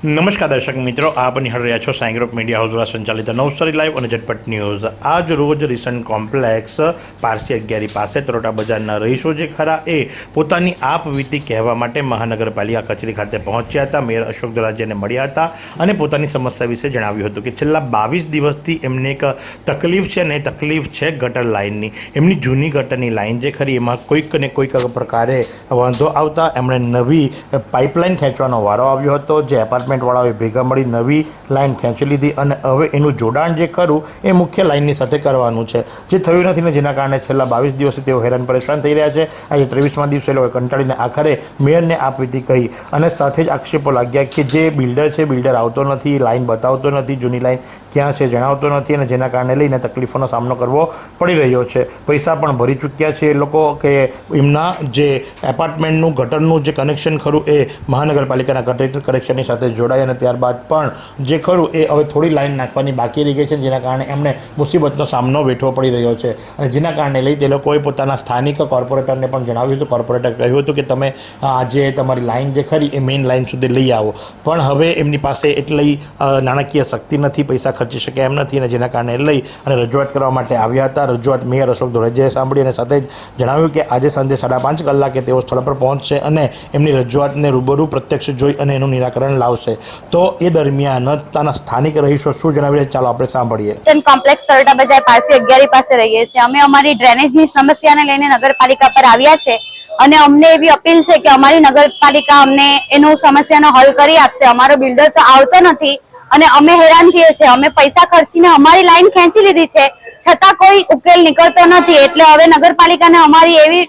નમસ્કાર દર્શક મિત્રો, આપ નિહાળ રહ્યા છો સાઈ ગ્રુપ મીડિયા હાઉસ દ્વારા સંચાલિત નવસારી લાઈવ અને ઝટપટ ન્યૂઝ। આજ રોજ રિસન્ટ કોમ્પ્લેક્સ પારસી અગિયારી પાસે તરોટા બજારના રહીશો જે ખરા એ પોતાની આપવીતી કહેવા માટે મહાનગરપાલિકા કચેરી ખાતે પહોંચ્યા હતા। મેયર અશોક દોરાજીયાને મળ્યા હતા અને પોતાની સમસ્યા વિશે જણાવ્યું હતું કે છેલ્લા 22 દિવસથી એમને એક તકલીફ છે ને તકલીફ છે ગટર લાઇનની। એમની જૂની ગટરની લાઇન જે ખરી એમાં કોઈક ને કોઈક પ્રકારે વાંધો આવતા એમણે નવી પાઇપલાઇન ખેંચવાનો વારો આવ્યો હતો, જે એપાર્ટમેન્ટવાળાઓએ ભેગા મળી નવી લાઇન ખેંચી લીધી અને હવે એનું જોડાણ જે ખરું એ મુખ્ય લાઇનની સાથે કરવાનું છે, જે થયું નથી ને જેના કારણે છેલ્લા 22 દિવસથી તેઓ હેરાન પરેશાન થઈ રહ્યા છે। આજે 23મા દિવસે એ લોકોએ કંટાળીને આખરે મેયરને આપવીતી કહી અને સાથે જ આક્ષેપો લાગ્યા કે જે બિલ્ડર છે બિલ્ડર આવતો નથી, લાઇન બતાવતો નથી, જૂની લાઇન ક્યાં છે જણાવતો નથી અને જેના કારણે લઈને તકલીફોનો સામનો કરવો પડી રહ્યો છે। પૈસા પણ ભરી ચૂક્યા છે એ લોકો કે એમના જે એપાર્ટમેન્ટનું ગટરનું જે કનેક્શન ખરું એ મહાનગરપાલિકાના ગટર કનેક્શનની સાથે જોડાય અને ત્યારબાદ પણ જે ખરું એ હવે થોડી લાઈન નાખવાની બાકી રહી ગઈ છે, જેના કારણે એમને મુસીબતનો સામનો વેઠવો પડી રહ્યો છે અને જેના કારણે લઈ તે લોકોએ પોતાના સ્થાનિક કોર્પોરેટરને પણ જણાવ્યું હતું। કોર્પોરેટર કહ્યું હતું કે તમે આજે તમારી લાઈન જે ખરી એ મેઇન લાઈન સુધી લઈ આવો, પણ હવે એમની પાસે એટલી નાણાકીય શક્તિ નથી, પૈસા ખર્ચી શકે એમ નથી અને જેના કારણે લઈ અને રજૂઆત કરવા માટે આવ્યા હતા। રજૂઆત મેયર અશોક દોરાજીયાએ સાંભળી અને સાથે જ જણાવ્યું કે આજે સાંજે 5:30 કલાકે તેઓ સ્થળ પર પહોંચશે અને એમની રજૂઆતને રૂબરૂ પ્રત્યક્ષ જોઈ અને એનું નિરાકરણ લાવશે। તો એ દરમિયાન તાના સ્થાનિક રહીશો શું જણાવી રહ્યા ચાલો આપણે સાંભળીએ। કોમ્પ્લેક્સ તરોટા બજાર પારસી અગિયારી પાસે રહીએ છીએ અમે। અમારી ડ્રેનેજની સમસ્યાને લઈને નગરપાલિકા પર આવ્યા છે અને અમને એવી અપીલ છે કે અમારી નગરપાલિકા અમને એનું સમસ્યાનો હલ કરી આપશે। અમારો બિલ્ડર તો આવતો નથી અને અમે હેરાન થઈએ છીએ। અમે પૈસા ખર્ચીને અમારી લાઈન ખેંચી લીધી છે છતાં કોઈ ઉકેલ નીકળતો નથી, એટલે હવે નગરપાલિકાને અમારી એવી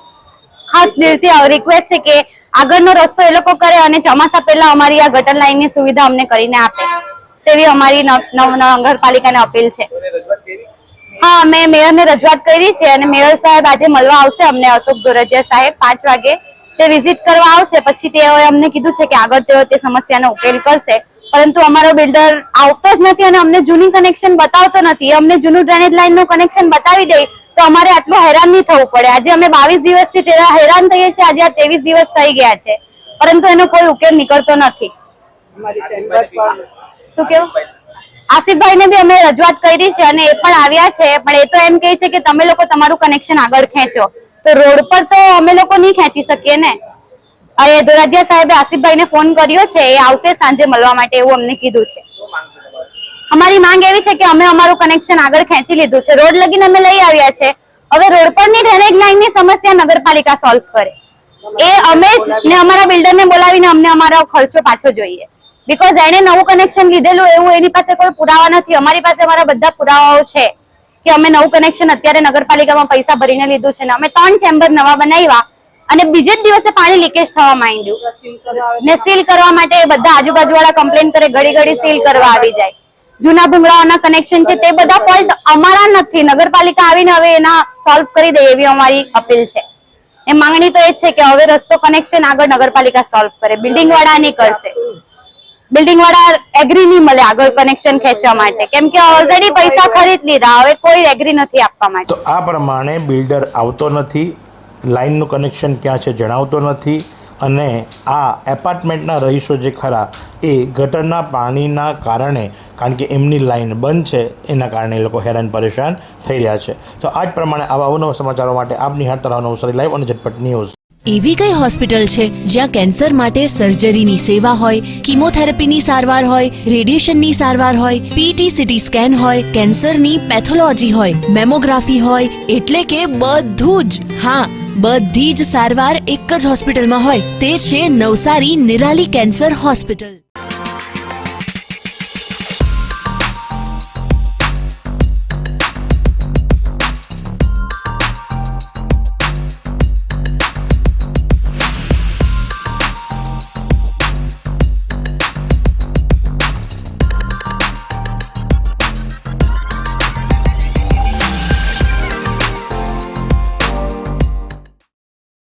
ખાસ દિલથી રિક્વેસ્ટ છે કે આગળનો રસ્તો એ લોકો કરે અને ચોમાસા પહેલા અમારી આ ગટર લાઈનની સુવિધા અમને કરીને આપે, તેવી અમારી નગરપાલિકાને અપીલ છે। હા, મેં મેયરને રજૂઆત કરી છે અને મેયર સાહેબ આજે મળવા આવશે અમને, અશોક દોરાજીયા સાહેબ 5 વાગે તે વિઝિટ કરવા આવશે। પછી તેઓએ અમને કીધું છે કે આગળ તેઓ તે સમસ્યાનો ઉકેલ કરશે, પરંતુ અમારો બિલ્ડર આવતો જ નથી અને અમને જૂની કનેક્શન બતાવતો નથી। અમને જૂનું ડ્રેનેજ લાઈનનું કનેક્શન બતાવી દે તો અમારે આટલું હેરાન નહીં થવું પડે। આજે અમે 22 દિવસથી હેરાન થઈએ છીએ, આજે આ 23 દિવસ થઈ ગયા છે પરંતુ એનો કોઈ ઉકેલ નીકળતો નથી। શું કેવું? આસિફભાઈને બી અમે રજૂઆત કરી છે અને એ પણ આવ્યા છે, પણ એ તો એમ કહે છે કે તમે લોકો તમારું કનેક્શન આગળ ખેંચો, તો રોડ પર તો અમે લોકો નહીં ખેંચી શકીએ ને। એ દોરાજીયા સાહેબે આસિફભાઈને ફોન કર્યો છે, એ આવશે સાંજે મળવા માટે એવું અમને કીધું છે। અમારી માંગ એવી છે કે અમે અમારું કનેક્શન આગળ ખેંચી લીધું છે, રોડ લગીને અમે લઈ આવ્યા છે, હવે રોડ પરની ડ્રેનેજ લાઈનની સમસ્યા નગરપાલિકા સોલ્વ કરે। એ અમે જ ને અમારા બિલ્ડરને બોલાવીને અમને અમારો ખર્ચો પાછો જોઈએ, બીકોઝ એને નવું કનેક્શન લીધેલું એવું એની પાસે કોઈ પુરાવા નથી। અમારી પાસે અમારા બધા પુરાવાઓ છે કે અમે નવું કનેક્શન અત્યારે નગરપાલિકામાં પૈસા ભરીને લીધું છે ને અમે 3 ચેમ્બર નવા બનાવ્યા અને બીજે જ દિવસે પાણી લીકેજ થવા માંડ્યું ને સીલ કરવા માટે બધા આજુબાજુવાળા કમ્પ્લેન કરે, ઘડી સીલ કરવા આવી જાય। જૂના ભૂંગળાઓના કનેક્શન છે તે બધા ફોલ્ટ અમારા નથી, નગરપાલિકા આવીને હવે એના સોલ્વ કરી દે એવી અમારી અપીલ છે। એ માંગણી તો એ જ છે કે હવે રસ્તો કનેક્શન આગળ નગરપાલિકા સોલ્વ કરે, બિલ્ડિંગ વાળા નહીં કરશે। બિલ્ડિંગ વાળા એગ્રી નહીં મળે આગળ કનેક્શન ખેંચવા માટે, કેમ કે ઓલરેડી પૈસા ખરીદ લીધા, હવે કોઈ એગ્રી નથી આપવા માટે। તો આ પ્રમાણે બિલ્ડર આવતો નથી, લાઇનનું કનેક્શન ક્યાં છે જણાવતો નથી અને આ એપાર્ટમેન્ટના રહીશો જે ખરા એ ગટરના પાણીના કારણે, કારણ કે એમની લાઇન બંધ છે એના કારણે એ લોકો હેરાન પરેશાન થઈ રહ્યા છે। તો આ જ પ્રમાણે આવા અવનવા સમાચારો માટે આપ નિહાળતા રહો નવસારી લાઈવ અને ઝટપટ ન્યૂઝ। એવી કઈ હોસ્પિટલ છે જ્યાં કેન્સર માટે સર્જરીની સેવા હોય, કીમોથેરાપીની સારવાર હોય, રેડિયેશનની સારવાર હોય, પીટી સીટી સ્કેન હોય, કેન્સરની પેથોલોજી હોય, મેમોગ્રાફી હોય, એટલે કે બધું જ। હા, બધી જ સારવાર એક જ હોસ્પિટલમાં હોય, તે છે નવસારી નિરાલી કેન્સર હોસ્પિટલ।